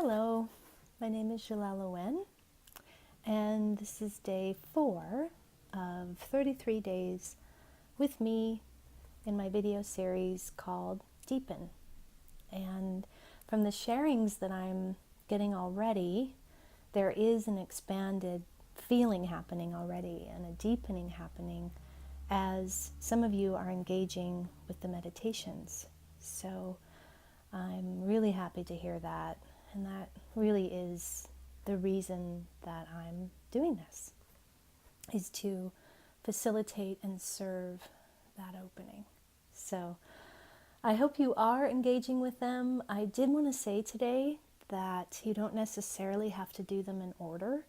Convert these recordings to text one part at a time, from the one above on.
Hello, my name is Jelelle Awen, and this is day 4 of 33 days with me in my video series called Deepen. And from the sharings that I'm getting already, there is an expanded feeling happening already and a deepening happening as some of you are engaging with the meditations. So I'm really happy to hear that. And that really is the reason that I'm doing this, is to facilitate and serve that opening. So I hope you are engaging with them. I did want to say today that you don't necessarily have to do them in order.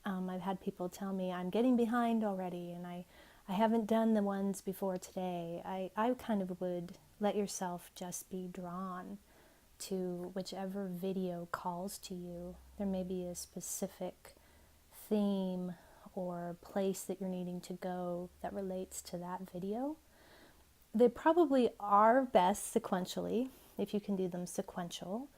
I've had people tell me I'm getting behind already and I haven't done the ones before today. I kind of would let yourself just be drawn to whichever video calls to you. There may be a specific theme or place that you're needing to go that relates to that video. They probably are best sequentially, if you can do them sequential.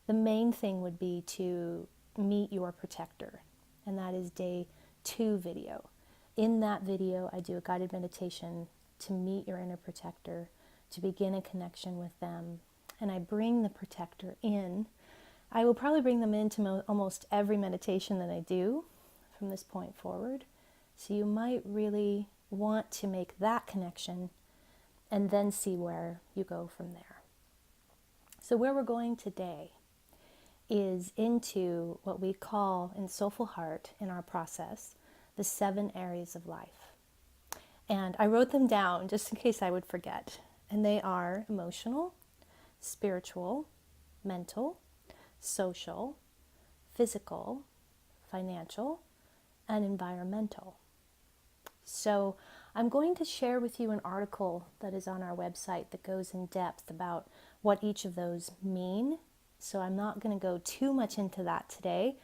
The main thing would be to meet your protector, and that is day 2 video. In that video, I do a guided meditation to meet your inner protector, to begin a connection with them. And I bring the protector in. I will probably bring them into almost every meditation that I do from this point forward. So you might really want to make that connection and then see where you go from there. So where we're going today is into what we call in SoulFullHeart, in our process, the 7 areas of life. And I wrote them down just in case I would forget. And they are emotional, spiritual, mental, social, physical, financial, and environmental. So I'm going to share with you an article that is on our website that goes in depth about what each of those mean. So I'm not going to go too much into that today.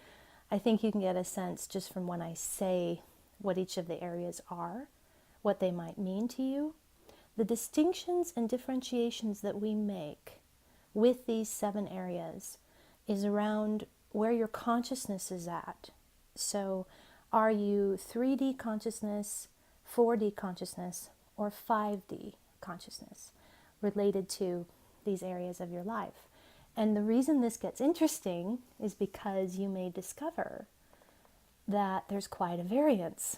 I think you can get a sense just from when I say what each of the areas are, what they might mean to you. The distinctions and differentiations that we make with these 7 areas is around where your consciousness is at. So are you 3D consciousness, 4D consciousness, or 5D consciousness related to these areas of your life? And the reason this gets interesting is because you may discover that there's quite a variance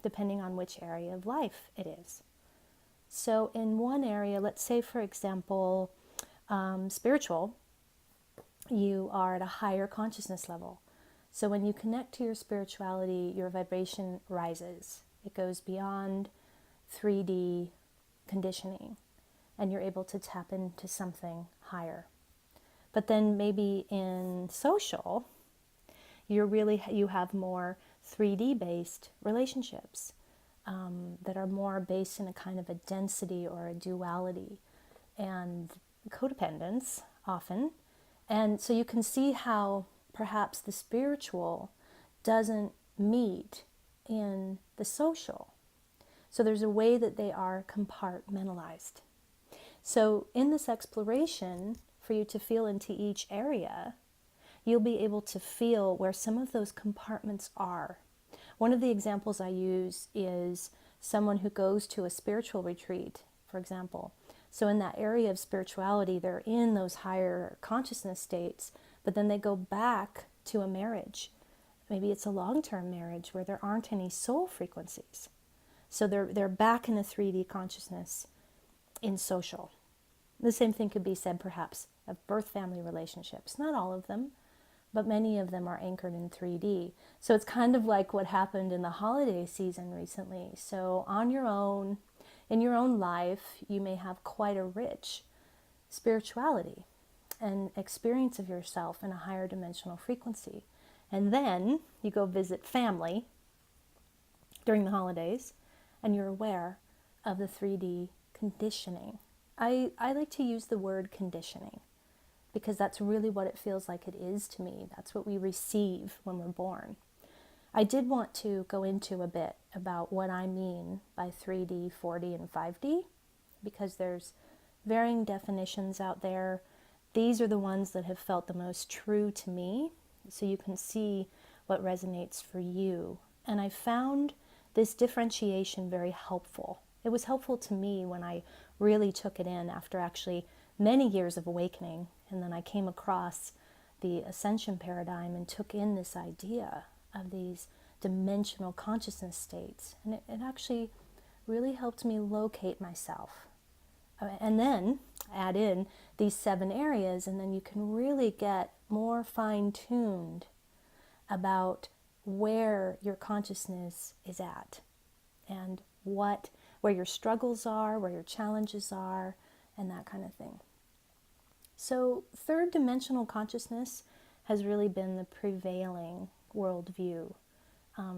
depending on which area of life it is. So in one area, let's say for example, spiritual, you are at a higher consciousness level. So when you connect to your spirituality, your vibration rises. It goes beyond 3D conditioning, and you're able to tap into something higher. But then maybe in social, you have more 3D based relationships that are more based in a kind of a density or a duality and codependence often. And so you can see how perhaps the spiritual doesn't meet in the social. So there's a way that they are compartmentalized. So in this exploration, for you to feel into each area, you'll be able to feel where some of those compartments are. One of the examples I use is someone who goes to a spiritual retreat, for example. So in that area of spirituality, they're in those higher consciousness states, but then they go back to a marriage. Maybe it's a long-term marriage where there aren't any soul frequencies. So they're back in a 3D consciousness in social. The same thing could be said perhaps of birth family relationships. Not all of them, but many of them are anchored in 3D. So it's kind of like what happened in the holiday season recently. So on your own, in your own life, you may have quite a rich spirituality and experience of yourself in a higher dimensional frequency. And then you go visit family during the holidays and you're aware of the 3D conditioning. I like to use the word conditioning because that's really what it feels like it is to me. That's what we receive when we're born. I did want to go into a bit about what I mean by 3D, 4D, and 5D because there's varying definitions out there these are the ones that have felt the most true to me, so you can see what resonates for you. And I found this differentiation very helpful. It was helpful to me when I really took it in after actually many years of awakening, and then I came across the ascension paradigm and took in this idea of these dimensional consciousness states. And it actually really helped me locate myself. And then add in these 7 areas, and then you can really get more fine-tuned about where your consciousness is at and where your struggles are, where your challenges are, and that kind of thing. So third dimensional consciousness has really been the prevailing worldview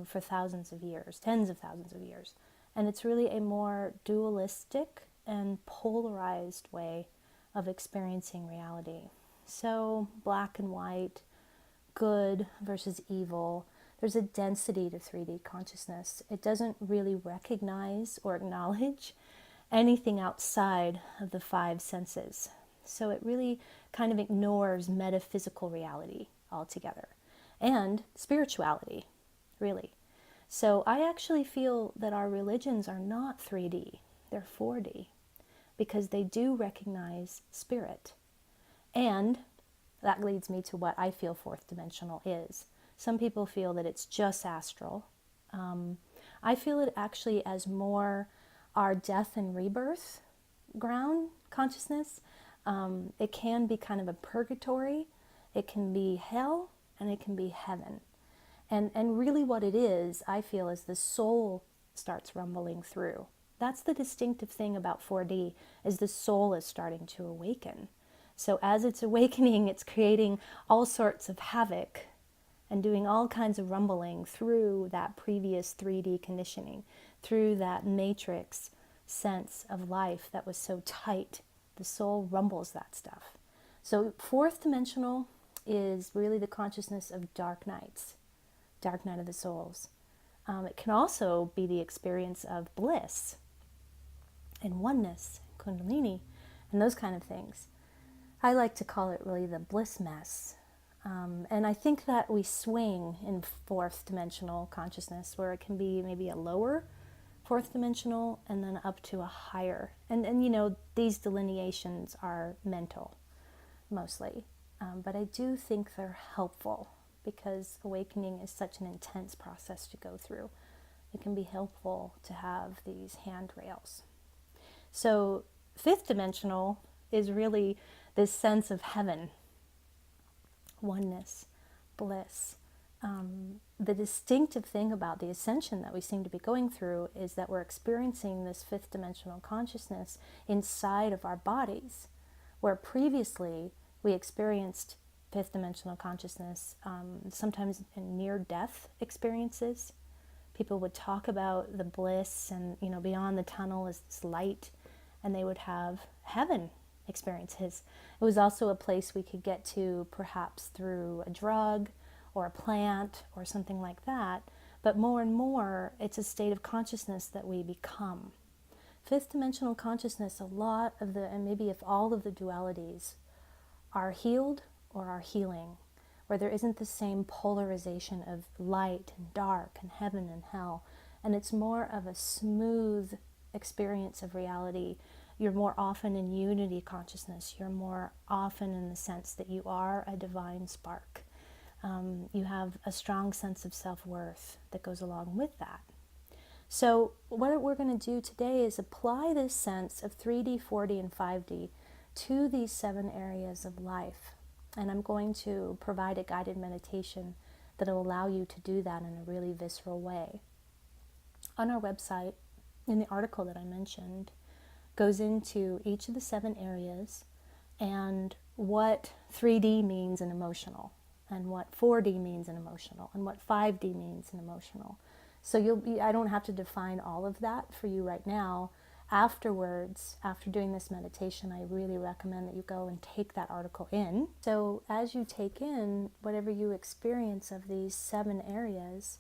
for thousands of years, tens of thousands of years. And it's really a more dualistic and polarized way of experiencing reality. So black and white, good versus evil. There's a density to 3D consciousness. It doesn't really recognize or acknowledge anything outside of the 5 senses. So it really kind of ignores metaphysical reality altogether and spirituality, really. So I actually feel that our religions are not 3D, they're 4D, because they do recognize spirit. And that leads me to what I feel fourth dimensional is. Some people feel that it's just astral. I feel it actually as more our death and rebirth ground consciousness. It can be kind of a purgatory, it can be hell, and it can be heaven. And really what it is, I feel, is the soul starts rumbling through. That's the distinctive thing about 4D, is the soul is starting to awaken. So as it's awakening, it's creating all sorts of havoc and doing all kinds of rumbling through that previous 3D conditioning, through that matrix sense of life that was so tight. The soul rumbles that stuff. So fourth dimensional is really the consciousness of dark nights, dark night of the souls. It can also be the experience of bliss and oneness, kundalini, and those kind of things. I like to call it really the bliss mess. And I think that we swing in fourth dimensional consciousness, where it can be maybe a lower fourth dimensional and then up to a higher. And you know, these delineations are mental, mostly. But I do think they're helpful, because awakening is such an intense process to go through. It can be helpful to have these handrails. So fifth dimensional is really this sense of heaven, oneness, bliss. The distinctive thing about the ascension that we seem to be going through is that we're experiencing this fifth dimensional consciousness inside of our bodies, where previously we experienced fifth dimensional consciousness sometimes in near-death experiences. People would talk about the bliss, and you know, beyond the tunnel is this light, and they would have heaven experiences. It was also a place we could get to perhaps through a drug or a plant or something like that, but more and more it's a state of consciousness that we become. Fifth dimensional consciousness, a lot of the, and maybe if all of the dualities are healed or are healing, where there isn't the same polarization of light and dark and heaven and hell, and it's more of a smooth experience of reality. You're more often in unity consciousness. You're more often in the sense that you are a divine spark. You have a strong sense of self-worth that goes along with that. So what we're going to do today is apply this sense of 3D, 4D, and 5D to these 7 areas of life. And I'm going to provide a guided meditation that will allow you to do that in a really visceral way. On our website, in the article that I mentioned, goes into each of the 7 areas and what 3D means in emotional, and what 4D means in emotional, and what 5D means in emotional. So I don't have to define all of that for you right now. Afterwards, after doing this meditation, I really recommend that you go and take that article in. So as you take in whatever you experience of these 7 areas,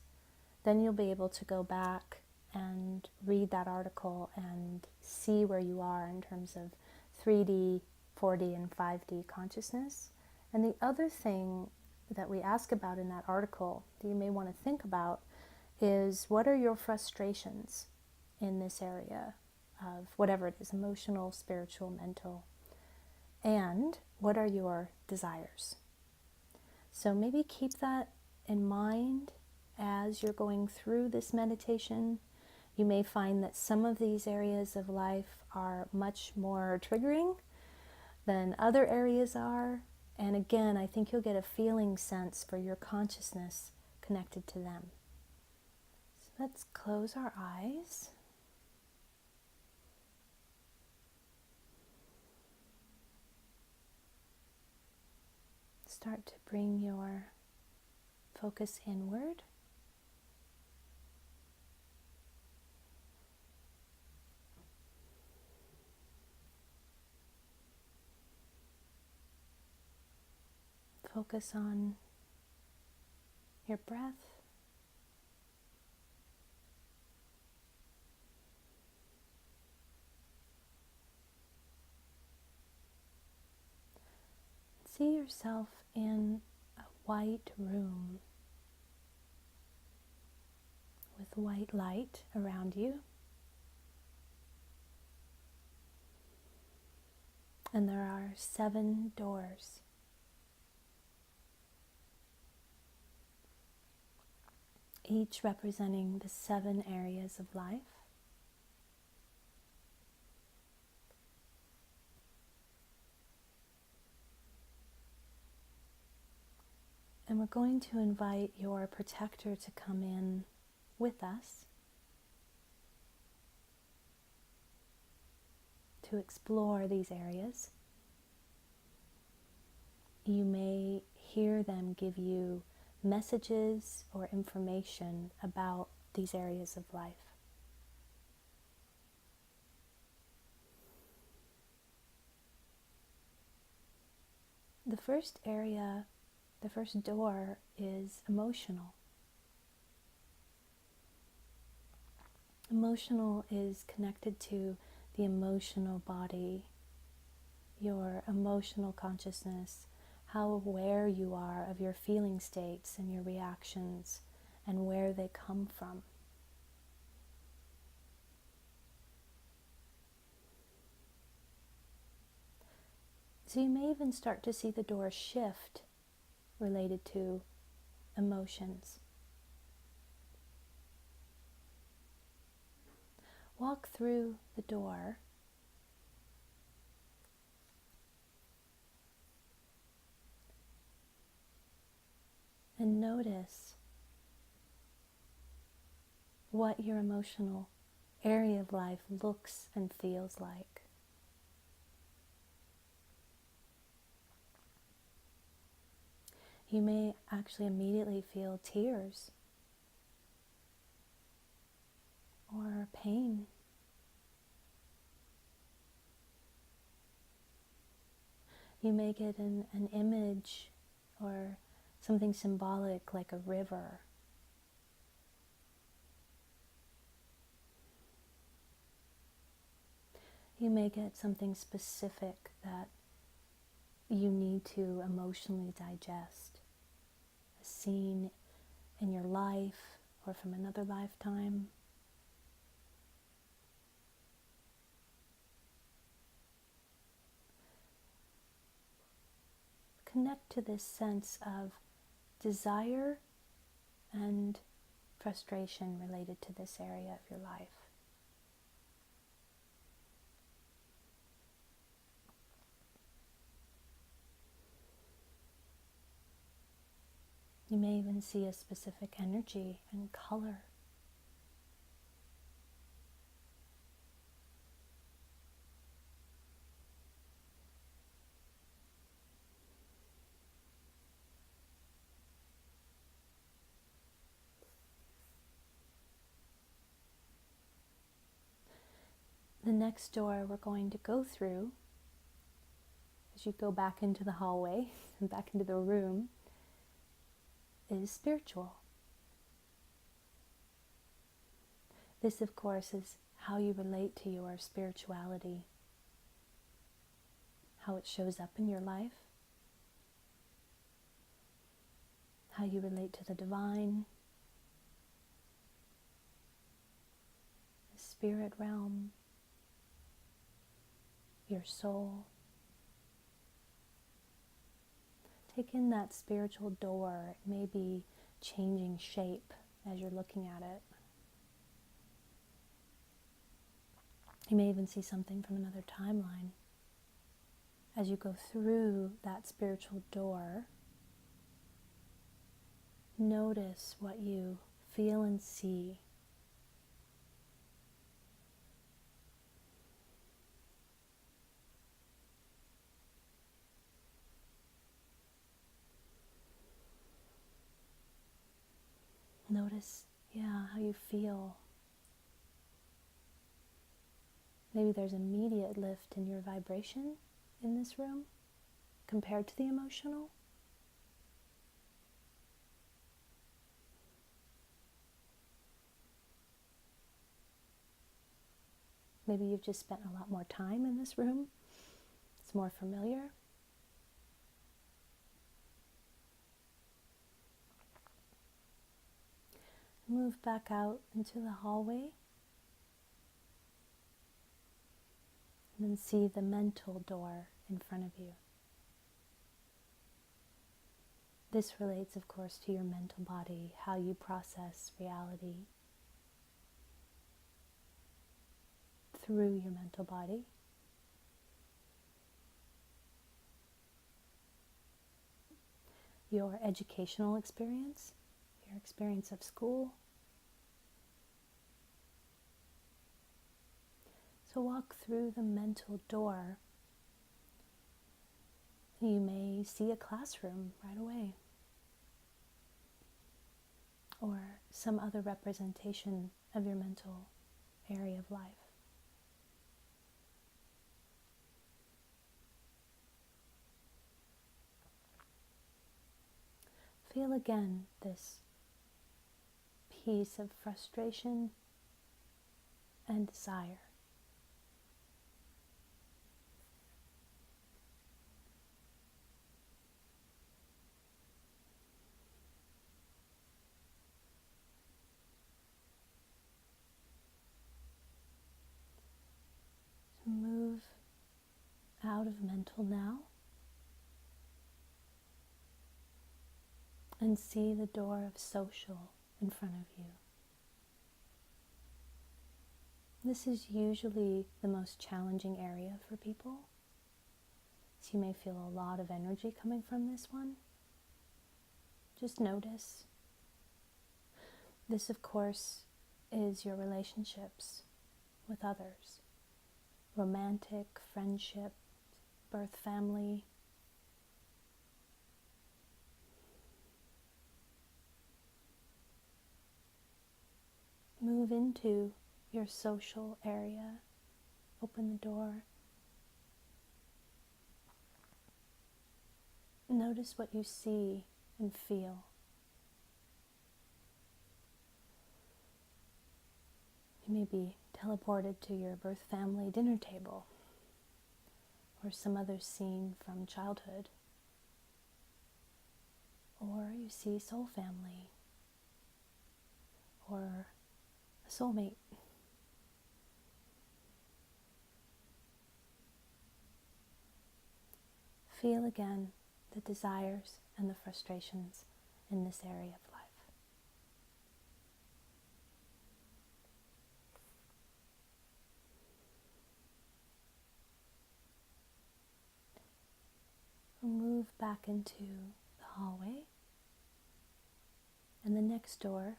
then you'll be able to go back and read that article and see where you are in terms of 3D, 4D and 5D consciousness. And the other thing that we ask about in that article that you may want to think about is, what are your frustrations in this area of whatever it is, emotional, spiritual, mental, and what are your desires? So maybe keep that in mind as you're going through this meditation. You may find that some of these areas of life are much more triggering than other areas are. And again, I think you'll get a feeling sense for your consciousness connected to them. So let's close our eyes. Start to bring your focus inward. Focus on your breath. See yourself in a white room with white light around you. And there are 7 doors. Each representing the 7 areas of life. And we're going to invite your protector to come in with us to explore these areas. You may hear them give you messages or information about these areas of life. The first area, the first door, is emotional. Emotional is connected to the emotional body, your emotional consciousness, how aware you are of your feeling states and your reactions and where they come from. So you may even start to see the door shift related to emotions. Walk through the door and notice what your emotional area of life looks and feels like. You may actually immediately feel tears or pain. You may get an image or something symbolic like a river. You may get something specific that you need to emotionally digest. A scene in your life or from another lifetime. Connect to this sense of desire and frustration related to this area of your life. You may even see a specific energy and color. The next door we're going to go through, as you go back into the hallway and back into the room, is spiritual. This, of course, is how you relate to your spirituality, how it shows up in your life, how you relate to the divine, the spirit realm, your soul. Take in that spiritual door. It may be changing shape as you're looking at it. You may even see something from another timeline. As you go through that spiritual door, notice what you feel and see. Notice, how you feel. Maybe there's immediate lift in your vibration in this room compared to the emotional. Maybe you've just spent a lot more time in this room. It's more familiar. Move back out into the hallway. And then see the mental door in front of you. This relates, of course, to your mental body, how you process reality through your mental body. Your educational experience, your experience of school. So walk through the mental door. You may see a classroom right away, or some other representation of your mental area of life. Feel again this piece of frustration and desire. So move out of mental now and see the door of social in front of you. This is usually the most challenging area for people. So you may feel a lot of energy coming from this one. Just notice. This, of course, is your relationships with others. Romantic, friendship, birth family. Move into your social area. Open the door. Notice what you see and feel. You may be teleported to your birth family dinner table or some other scene from childhood. Or you see soul family or a soulmate. Feel again the desires and the frustrations in this area of life. We'll move back into the hallway, and the next door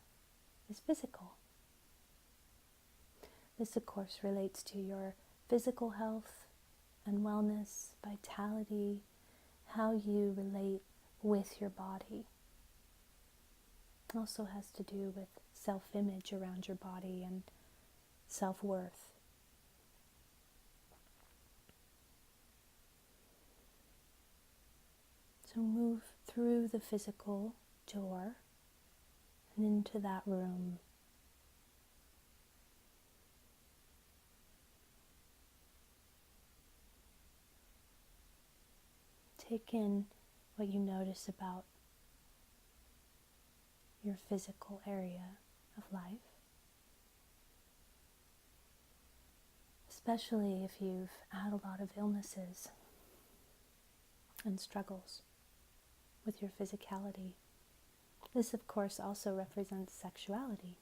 is physical. This, of course, relates to your physical health and wellness, vitality, how you relate with your body. It also has to do with self-image around your body and self-worth. So move through the physical door and into that room. take in what you notice about your physical area of life, especially if you've had a lot of illnesses and struggles with your physicality. This, of course, also represents sexuality.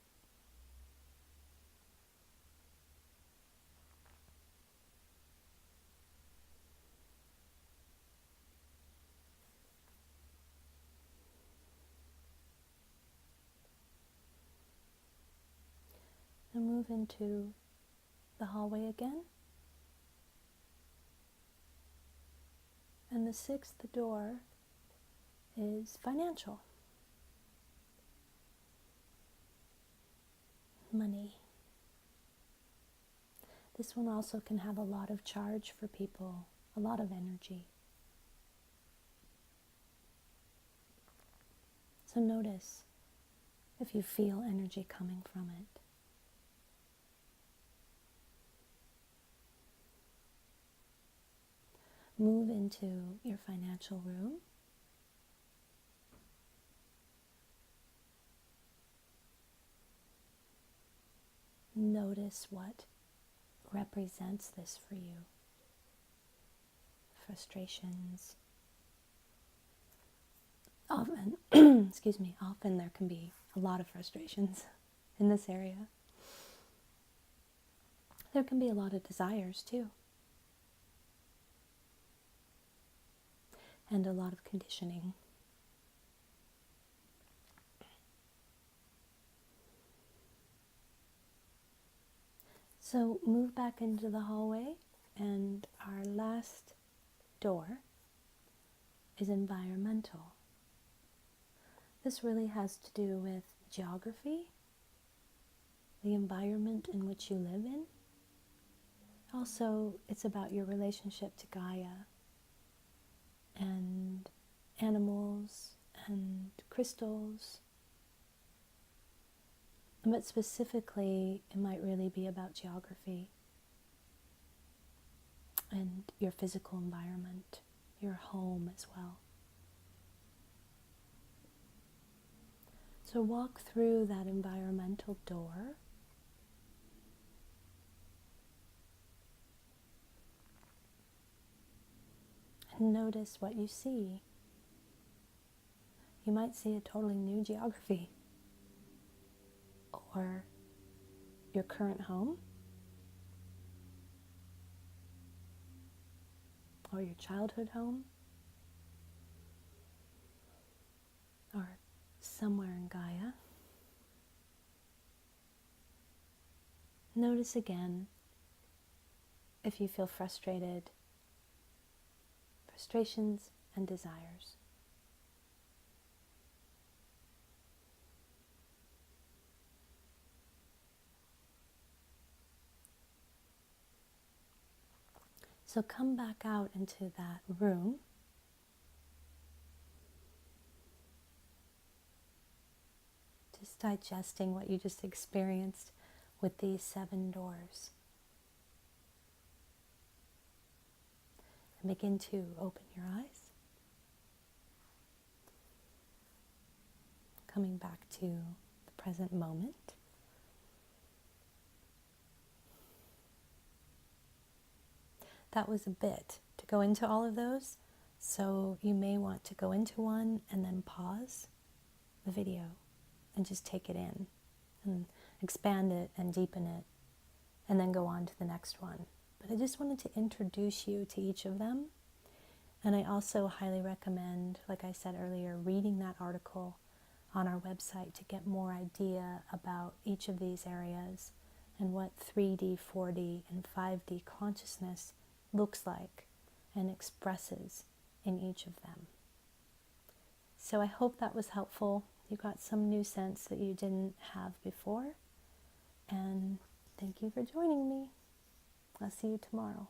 Now move into the hallway again. And the sixth door is financial. Money. This one also can have a lot of charge for people, a lot of energy. So notice if you feel energy coming from it. Move into your financial room. Notice what represents this for you. Frustrations. Often, often there can be a lot of frustrations in this area. There can be a lot of desires too. And a lot of conditioning. So move back into the hallway, and our last door is environmental. This really has to do with geography, the environment in which you live in. Also, it's about your relationship to Gaia, and animals and crystals. But specifically, it might really be about geography and your physical environment, your home as well. So walk through that environmental door. And notice what you see. You might see a totally new geography, or your current home, or your childhood home, or somewhere in Gaia. Notice again if you feel frustrations and desires. So come back out into that room. Just digesting what you just experienced with these 7 doors. And begin to open your eyes. Coming back to the present moment. That was a bit to go into all of those, so you may want to go into one and then pause the video and just take it in and expand it and deepen it and then go on to the next one. But I just wanted to introduce you to each of them, and I also highly recommend, like I said earlier, reading that article on our website to get more idea about each of these areas and what 3D, 4D, and 5D consciousness looks like and expresses in each of them. So I hope that was helpful. You got some new sense that you didn't have before. And thank you for joining me. I'll see you tomorrow.